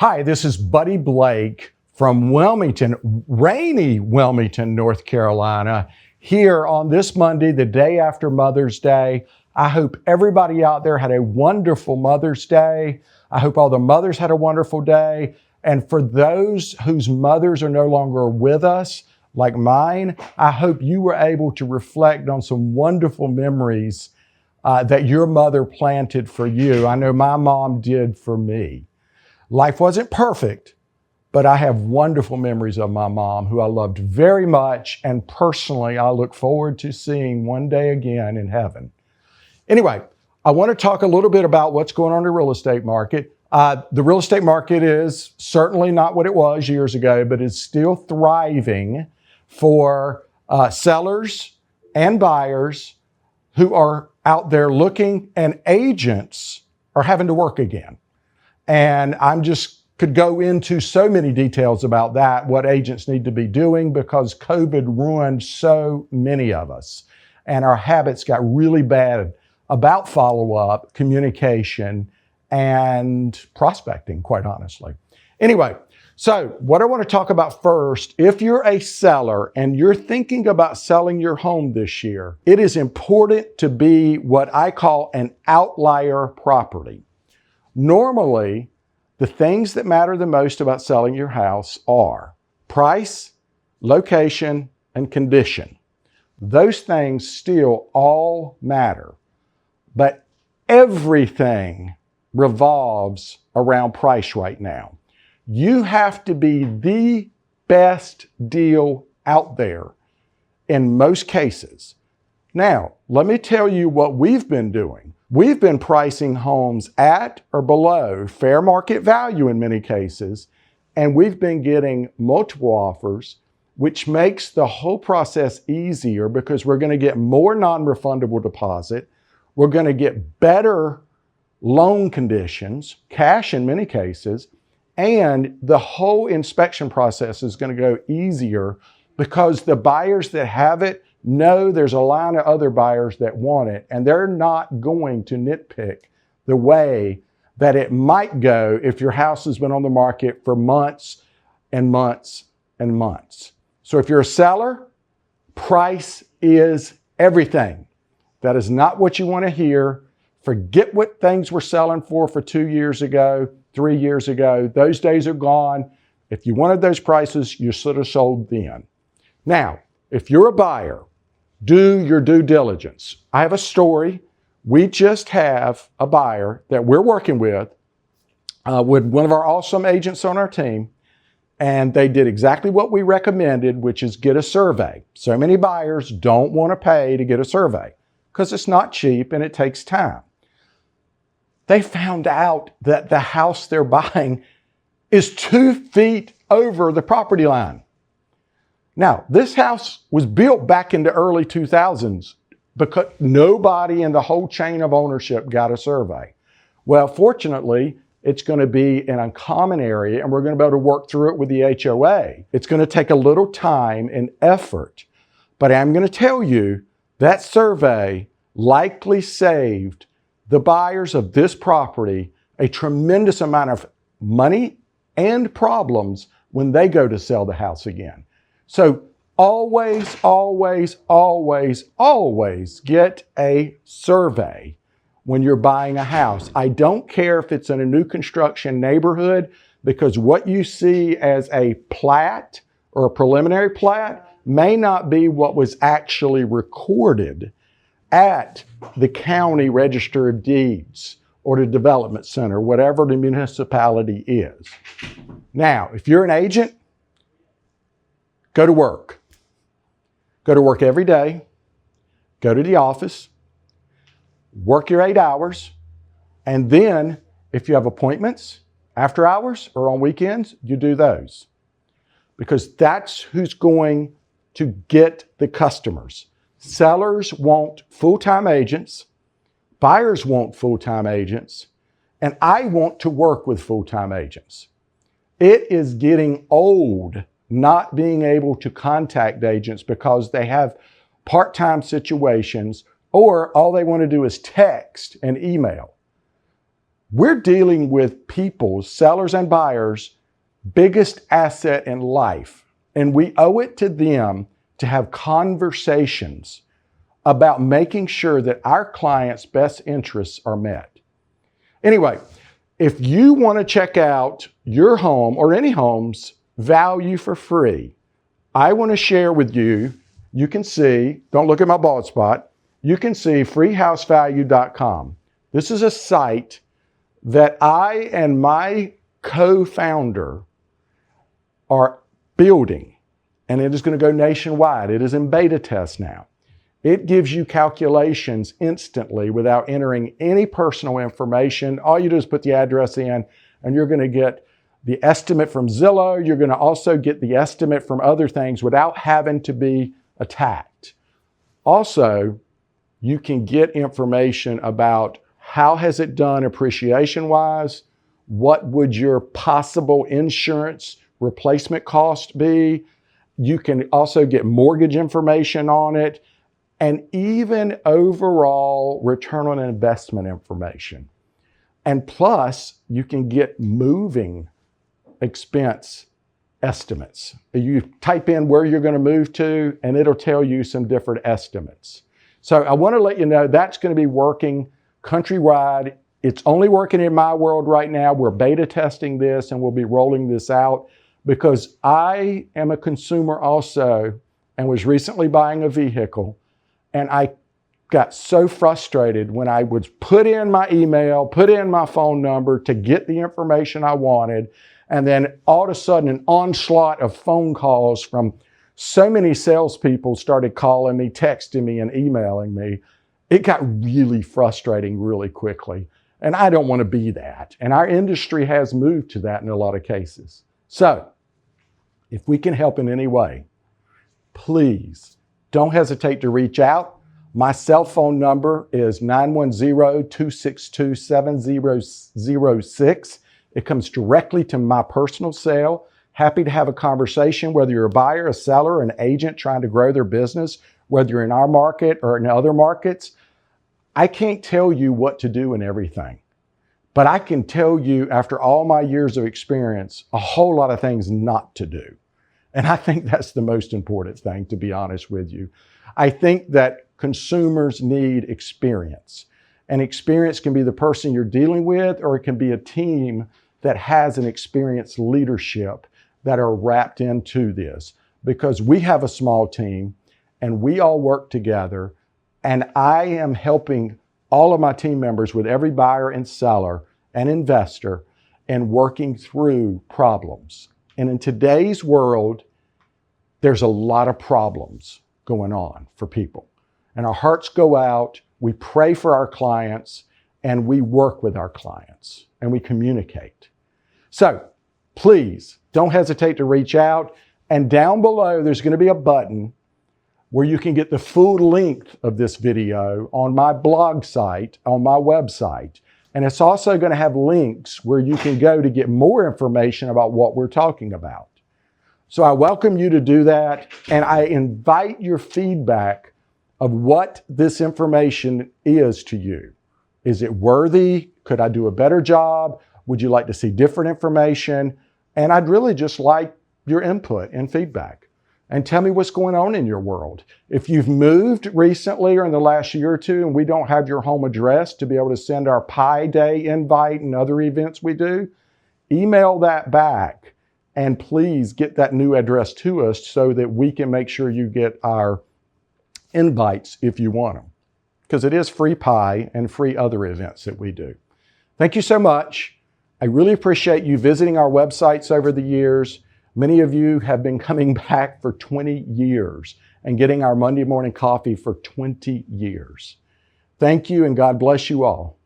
Hi, this is Buddy Blake from Wilmington, rainy Wilmington, North Carolina, here on this Monday, the day after Mother's Day. I hope everybody out there had a wonderful Mother's Day. I hope all the mothers had a wonderful day. And for those whose mothers are no longer with us, like mine, I hope you were able to reflect on some wonderful memories that your mother planted for you. I know my mom did for me. Life wasn't perfect, but I have wonderful memories of my mom, who I loved very much, and personally, I look forward to seeing one day again in heaven. Anyway, I want to talk a little bit about what's going on in the real estate market. The real estate market is certainly not what it was years ago, but it's still thriving for sellers and buyers who are out there looking, and agents are having to work again. And could go into so many details about that, what agents need to be doing, because COVID ruined so many of us. And our habits got really bad about follow-up, communication, and prospecting, quite honestly. Anyway, so what I want to talk about first, if you're a seller and you're thinking about selling your home this year, it is important to be what I call an outlier property. Normally, the things that matter the most about selling your house are price, location, and condition. Those things still all matter, but everything revolves around price right now. You have to be the best deal out there in most cases. Now, let me tell you what we've been doing. We've been pricing homes at or below fair market value in many cases, and we've been getting multiple offers, which makes the whole process easier because we're going to get more non-refundable deposit. We're going to get better loan conditions, cash in many cases, and the whole inspection process is going to go easier because the buyers that have it know there's a line of other buyers that want it, and they're not going to nitpick the way that it might go if your house has been on the market for months and months and months. So if you're a seller, price is everything. That is not what you want to hear. Forget what things were selling for 2 years ago, 3 years ago. Those days are gone. If you wanted those prices, you should have sold then. Now, if you're a buyer, do your due diligence. I have a story. We just have a buyer that we're working with one of our awesome agents on our team, and they did exactly what we recommended, which is get a survey. So many buyers don't want to pay to get a survey because it's not cheap and it takes time. They found out that the house they're buying is 2 feet over the property line. Now, this house was built back in the early 2000s because nobody in the whole chain of ownership got a survey. Well, fortunately, it's going to be an uncommon area, and we're going to be able to work through it with the HOA. It's going to take a little time and effort, but I'm going to tell you that survey likely saved the buyers of this property a tremendous amount of money and problems when they go to sell the house again. So always, always, always, always get a survey when you're buying a house. I don't care if it's in a new construction neighborhood, because what you see as a plat or a preliminary plat may not be what was actually recorded at the county register of deeds or the development center, whatever the municipality is. Now, if you're an agent, go to work. Go to work every day. Go to the office. Work your 8 hours. And then, if you have appointments after hours or on weekends, you do those. Because that's who's going to get the customers. Sellers want full-time agents. Buyers want full-time agents. And I want to work with full-time agents. It is getting old not being able to contact agents because they have part-time situations or all they want to do is text and email. We're dealing with people's, sellers and buyers, biggest asset in life. And we owe it to them to have conversations about making sure that our clients' best interests are met. Anyway, if you want to check out your home or any home's value for free, I want to share with you, you can see, don't look at my bald spot, you can see freehousevalue.com. This is a site that I and my co-founder are building, and it is going to go nationwide. It is in beta test now. It gives you calculations instantly without entering any personal information. All you do is put the address in, and you're going to get the estimate from Zillow. You're going to also get the estimate from other things without having to be attacked. Also, you can get information about how has it done appreciation-wise, what would your possible insurance replacement cost be. You can also get mortgage information on it, and even overall return on investment information. And plus, you can get moving expense estimates. You type in where you're going to move to, and it'll tell you some different estimates. So I want to let you know that's going to be working countrywide. It's only working in my world right now. We're beta testing this, and we'll be rolling this out because I am a consumer also and was recently buying a vehicle. And I got so frustrated when I would put in my email, put in my phone number to get the information I wanted. And then all of a sudden, an onslaught of phone calls from so many salespeople started calling me, texting me, and emailing me. It got really frustrating really quickly. And I don't want to be that. And our industry has moved to that in a lot of cases. So if we can help in any way, please don't hesitate to reach out. My cell phone number is 910-262-7006. It comes directly to my personal cell. Happy to have a conversation, whether you're a buyer, a seller, an agent trying to grow their business, whether you're in our market or in other markets. I can't tell you what to do in everything, but I can tell you after all my years of experience, a whole lot of things not to do. And I think that's the most important thing, to be honest with you. I think that consumers need experience. And experience can be the person you're dealing with, or it can be a team that has an experienced leadership that are wrapped into this. Because we have a small team and we all work together, and I am helping all of my team members with every buyer and seller and investor and working through problems. And in today's world, there's a lot of problems going on for people. And our hearts go out, we pray for our clients, and we work with our clients, and we communicate. So please don't hesitate to reach out. And down below, there's going to be a button where you can get the full length of this video on my blog site, on my website. And it's also going to have links where you can go to get more information about what we're talking about. So I welcome you to do that, and I invite your feedback of what this information is to you. Is it worthy? Could I do a better job? Would you like to see different information? And I'd really just like your input and feedback. And tell me what's going on in your world. If you've moved recently or in the last year or two and we don't have your home address to be able to send our Pi Day invite and other events we do, email that back. And please get that new address to us so that we can make sure you get our invites if you want them. Because it is free Pi and free other events that we do. Thank you so much. I really appreciate you visiting our websites over the years. Many of you have been coming back for 20 years and getting our Monday morning coffee for 20 years. Thank you, and God bless you all.